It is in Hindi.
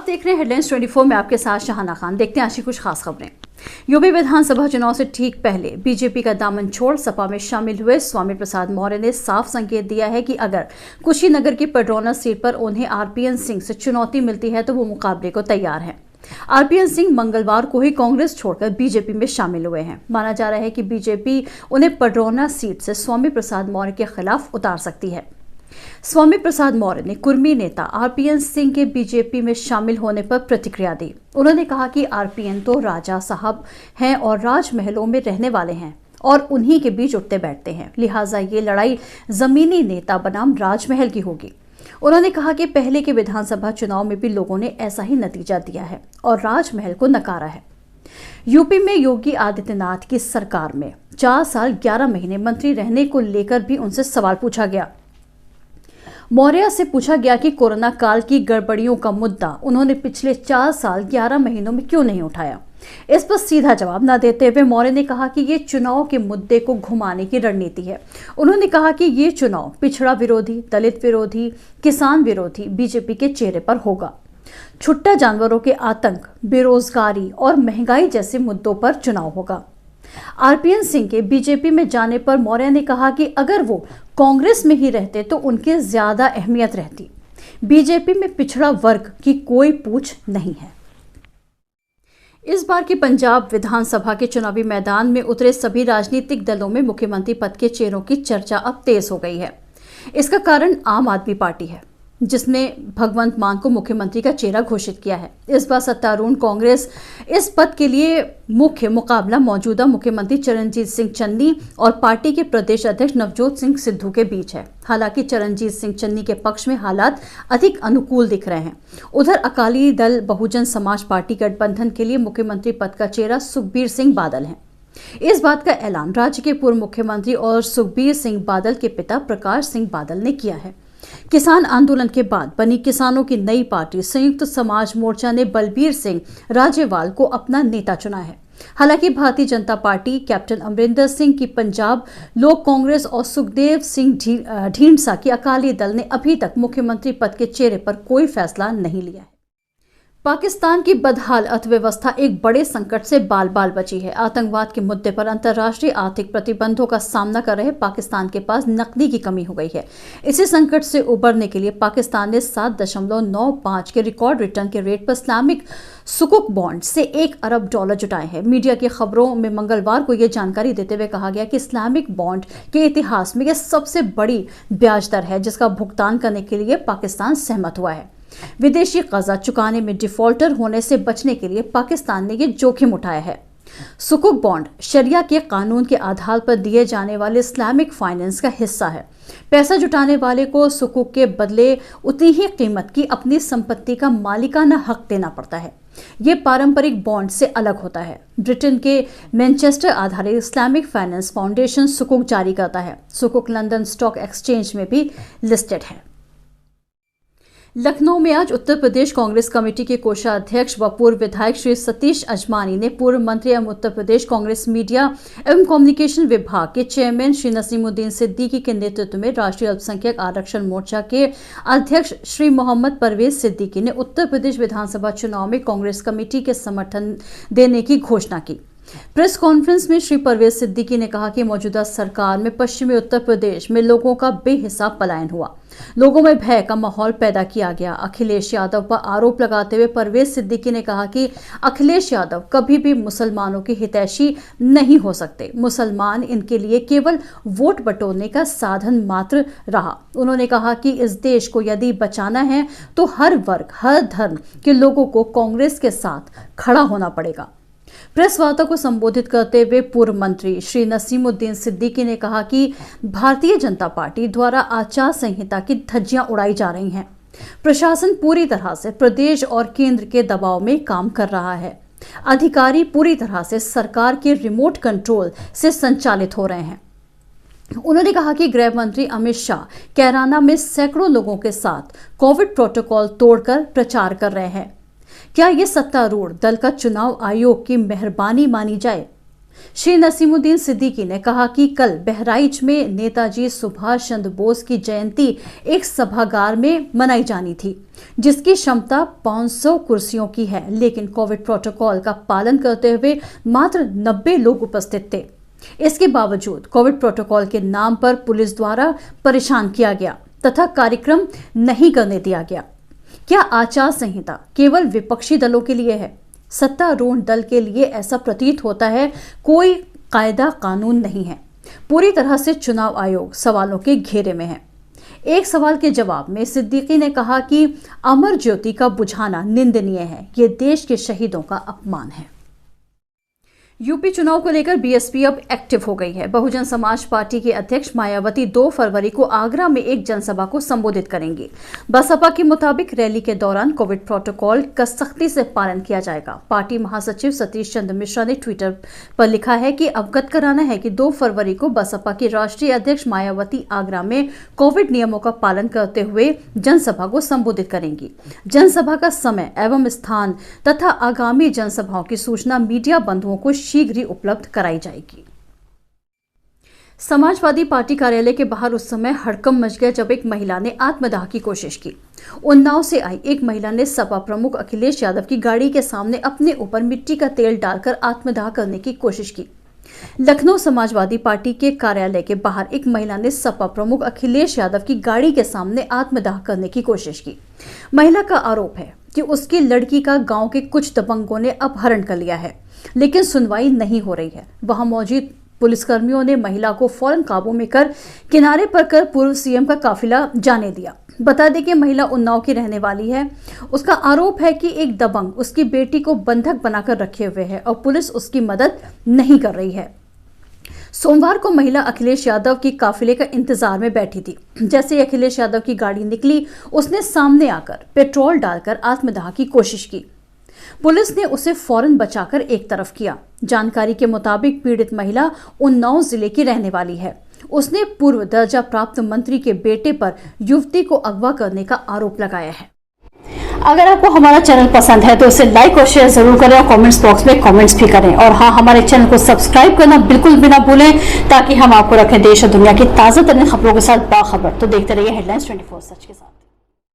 देख रहे हैं हेडलाइंस 24 में आपके साथ शहाना खान। देखते हैं आज की कुछ खास खबरें। यूपी विधानसभा चुनाव से ठीक पहले बीजेपी का दामन छोड़ सपा में शामिल हुए स्वामी प्रसाद मौर्य ने साफ संकेत दिया है कि अगर कुशीनगर की पडरौना सीट पर उन्हें आरपीएन सिंह से चुनौती मिलती है तो वो मुकाबले को तैयार हैं। आरपीएन सिंह मंगलवार को ही कांग्रेस छोड़कर बीजेपी में शामिल हुए हैं। माना जा रहा है कि बीजेपी उन्हें पडरौना सीट से स्वामी प्रसाद मौर्य के खिलाफ उतार सकती है। स्वामी प्रसाद मौर्य ने कुर्मी नेता आरपीएन सिंह के बीजेपी में शामिल होने पर प्रतिक्रिया दी। उन्होंने कहा कि आरपीएन तो राजा साहब हैं और राजमहलों में रहने वाले हैं और उन्हीं के बीच उठते बैठते हैं, लिहाजा ये लड़ाई जमीनी नेता बनाम राजमहल की होगी। उन्होंने कहा कि पहले के विधानसभा चुनाव में भी लोगों ने ऐसा ही नतीजा दिया है और राजमहल को नकारा है। यूपी में योगी आदित्यनाथ की सरकार में 4 साल 11 महीने मंत्री रहने को लेकर भी उनसे सवाल पूछा गया। मौर्य से पूछा गया कि कोरोना काल की गड़बड़ियों का मुद्दा उन्होंने पिछले 4 साल 11 महीनों में क्यों नहीं उठाया। इस पर सीधा जवाब न देते हुए मौर्य ने कहा कि ये चुनाव के मुद्दे को घुमाने की रणनीति है। उन्होंने कहा कि ये चुनाव पिछड़ा विरोधी, दलित विरोधी, किसान विरोधी बीजेपी के चेहरे पर होगा। छुट्टा जानवरों के आतंक, बेरोजगारी और महंगाई जैसे मुद्दों पर चुनाव होगा। आरपीएन सिंह के बीजेपी में जाने पर मौर्य ने कहा कि अगर वो कांग्रेस में ही रहते तो उनकी ज्यादा अहमियत रहती। बीजेपी में पिछड़ा वर्ग की कोई पूछ नहीं है। इस बार के पंजाब विधानसभा के चुनावी मैदान में उतरे सभी राजनीतिक दलों में मुख्यमंत्री पद के चेहरों की चर्चा अब तेज हो गई है। इसका कारण आम आदमी पार्टी है, जिसने भगवंत मान को मुख्यमंत्री का चेहरा घोषित किया है। इस बार सत्तारूढ़ कांग्रेस इस पद के लिए मुख्य मुकाबला मौजूदा मुख्यमंत्री चरणजीत सिंह चन्नी और पार्टी के प्रदेश अध्यक्ष नवजोत सिंह सिद्धू के बीच है। हालांकि चरणजीत सिंह चन्नी के पक्ष में हालात अधिक अनुकूल दिख रहे हैं। उधर अकाली दल बहुजन समाज पार्टी गठबंधन के लिए मुख्यमंत्री पद का चेहरा सुखबीर सिंह बादल है। इस बात का ऐलान राज्य के पूर्व मुख्यमंत्री और सुखबीर सिंह बादल के पिता प्रकाश सिंह बादल ने किया है। किसान आंदोलन के बाद बनी किसानों की नई पार्टी संयुक्त समाज मोर्चा ने बलबीर सिंह राजेवाल को अपना नेता चुना है। हालांकि भारतीय जनता पार्टी कैप्टन अमरिंदर सिंह की पंजाब लोक कांग्रेस और सुखदेव सिंह ढींढसा की अकाली दल ने अभी तक मुख्यमंत्री पद के चेहरे पर कोई फैसला नहीं लिया है। पाकिस्तान की बदहाल अर्थव्यवस्था एक बड़े संकट से बाल बाल बची है। आतंकवाद के मुद्दे पर अंतर्राष्ट्रीय आर्थिक प्रतिबंधों का सामना कर रहे पाकिस्तान के पास नकदी की कमी हो गई है। इसी संकट से उबरने के लिए पाकिस्तान ने 7.95 के रिकॉर्ड रिटर्न के रेट पर इस्लामिक सुकुक बॉन्ड से $1 अरब जुटाए हैं। मीडिया की खबरों में मंगलवार को यह जानकारी देते हुए कहा गया कि इस्लामिक बॉन्ड के इतिहास में यह सबसे बड़ी ब्याज दर है जिसका भुगतान करने के लिए पाकिस्तान सहमत हुआ है। विदेशी कर्जा चुकाने में डिफॉल्टर होने से बचने के लिए पाकिस्तान ने यह जोखिम उठाया है। सुकुक बॉन्ड शरिया के कानून के आधार पर दिए जाने वाले इस्लामिक फाइनेंस का हिस्सा है। पैसा जुटाने वाले को सुकुक के बदले उतनी ही कीमत की अपनी संपत्ति का मालिकाना हक देना पड़ता है। यह पारंपरिक बॉन्ड से अलग होता है। ब्रिटेन के मैनचेस्टर आधारित इस्लामिक फाइनेंस फाउंडेशन सुकुक जारी करता है। सुकुक लंदन स्टॉक एक्सचेंज में भी लिस्टेड है। लखनऊ में आज उत्तर प्रदेश कांग्रेस कमेटी के कोषाध्यक्ष व पूर्व विधायक श्री सतीश अजमानी ने पूर्व मंत्री एवं उत्तर प्रदेश कांग्रेस मीडिया एवं कम्युनिकेशन विभाग के चेयरमैन श्री नसीमुद्दीन सिद्दीकी के नेतृत्व में राष्ट्रीय अल्पसंख्यक आरक्षण मोर्चा के अध्यक्ष श्री मोहम्मद परवेज सिद्दीकी ने उत्तर प्रदेश विधानसभा चुनाव में कांग्रेस कमेटी के समर्थन देने की घोषणा की। प्रेस कॉन्फ्रेंस में श्री परवेज सिद्दीकी ने कहा कि मौजूदा सरकार में पश्चिमी उत्तर प्रदेश में लोगों का बेहिसाब पलायन हुआ, लोगों में भय का माहौल पैदा किया गया। अखिलेश यादव पर आरोप लगाते हुए परवेज सिद्दीकी ने कहा कि अखिलेश यादव कभी भी मुसलमानों के हितैषी नहीं हो सकते। मुसलमान इनके लिए केवल वोट बटोरने का साधन मात्र रहा। उन्होंने कहा कि इस देश को यदि बचाना है तो हर वर्ग, हर धर्म के लोगों को कांग्रेस के साथ खड़ा होना पड़ेगा। प्रेस वार्ता को संबोधित करते हुए पूर्व मंत्री श्री नसीमुद्दीन सिद्दीकी ने कहा कि भारतीय जनता पार्टी द्वारा आचार संहिता की धज्जियां उड़ाई जा रही हैं। प्रशासन पूरी तरह से प्रदेश और केंद्र के दबाव में काम कर रहा है। अधिकारी पूरी तरह से सरकार के रिमोट कंट्रोल से संचालित हो रहे हैं। उन्होंने कहा कि गृह मंत्री अमित शाह कैराना में सैकड़ों लोगों के साथ कोविड प्रोटोकॉल तोड़कर प्रचार कर रहे हैं। क्या ये सत्तारूढ़ दल का चुनाव आयोग की मेहरबानी मानी जाए? श्री नसीमुद्दीन सिद्दीकी ने कहा कि कल बहराइच में नेताजी सुभाष चंद्र बोस की जयंती एक सभागार में मनाई जानी थी, जिसकी क्षमता 500 कुर्सियों की है, लेकिन कोविड प्रोटोकॉल का पालन करते हुए मात्र 90 लोग उपस्थित थे। इसके बावजूद कोविड प्रोटोकॉल के नाम पर पुलिस द्वारा परेशान किया गया तथा कार्यक्रम नहीं करने दिया गया। क्या आचार संहिता केवल विपक्षी दलों के लिए है? सत्तारूढ़ दल के लिए ऐसा प्रतीत होता है कोई कायदा कानून नहीं है। पूरी तरह से चुनाव आयोग सवालों के घेरे में है। एक सवाल के जवाब में सिद्दीकी ने कहा कि अमर ज्योति का बुझाना निंदनीय है, ये देश के शहीदों का अपमान है। यूपी चुनाव को लेकर बीएसपी अब एक्टिव हो गई है। बहुजन समाज पार्टी के अध्यक्ष मायावती 2 फरवरी को आगरा में एक जनसभा को संबोधित करेंगी। बसपा के मुताबिक रैली के दौरान कोविड प्रोटोकॉल का सख्ती से पालन किया जाएगा। पार्टी महासचिव सतीश चंद्र मिश्रा ने ट्विटर पर लिखा है कि अवगत कराना है कि 2 फरवरी को बसपा की राष्ट्रीय अध्यक्ष मायावती आगरा में कोविड नियमों का पालन करते हुए जनसभा को संबोधित करेंगी। जनसभा का समय एवं स्थान तथा आगामी जनसभाओं की सूचना मीडिया बंधुओं को शीघ्र ही उपलब्ध कराई जाएगी। समाजवादी पार्टी कार्यालय के बाहर उस समय हड़कंप मच गया जब एक महिला ने आत्मदाह की कोशिश की। उन्नाव से आई एक महिला ने सपा प्रमुख अखिलेश यादव की गाड़ी के सामने अपने ऊपर मिट्टी का तेल डालकर आत्मदाह करने की कोशिश की। लखनऊ समाजवादी पार्टी के कार्यालय के बाहर एक महिला ने सपा प्रमुख अखिलेश यादव की गाड़ी के सामने आत्मदाह करने की कोशिश की। महिला का आरोप है कि उसकी लड़की का गांव के कुछ दबंगों ने अपहरण कर लिया है, लेकिन सुनवाई नहीं हो रही है। वहां मौजूद पुलिसकर्मियों ने महिला को फौरन काबू में कर किनारे पर कर पूर्व सीएम का काफिला जाने दिया। बता दें कि महिला उन्नाव की रहने वाली है। उसका आरोप है कि एक दबंग उसकी बेटी को बंधक बनाकर रखे हुए है और पुलिस उसकी मदद नहीं कर रही है। सोमवार को महिला अखिलेश यादव की काफिले का इंतजार में बैठी थी। जैसे ही अखिलेश यादव की गाड़ी निकली, उसने सामने आकर पेट्रोल डालकर आत्मदाह की कोशिश की। पुलिस ने उसे फौरन बचाकर एक तरफ किया। जानकारी के मुताबिक पीड़ित महिला उन्नाव जिले की रहने वाली है। उसने पूर्व दर्जा प्राप्त मंत्री के बेटे पर युवती को अगवा करने का आरोप लगाया है। अगर आपको हमारा चैनल पसंद है तो इसे लाइक और शेयर जरूर करें और कमेंट्स बॉक्स में कमेंट्स भी करें। और हाँ, हमारे चैनल को सब्सक्राइब करना बिल्कुल भी ना भूलें, ताकि हम आपको रखें देश और दुनिया की ताजा तरीन खबरों के साथ बाखबर। तो देखते रहिए हेडलाइंस 24 सच के साथ।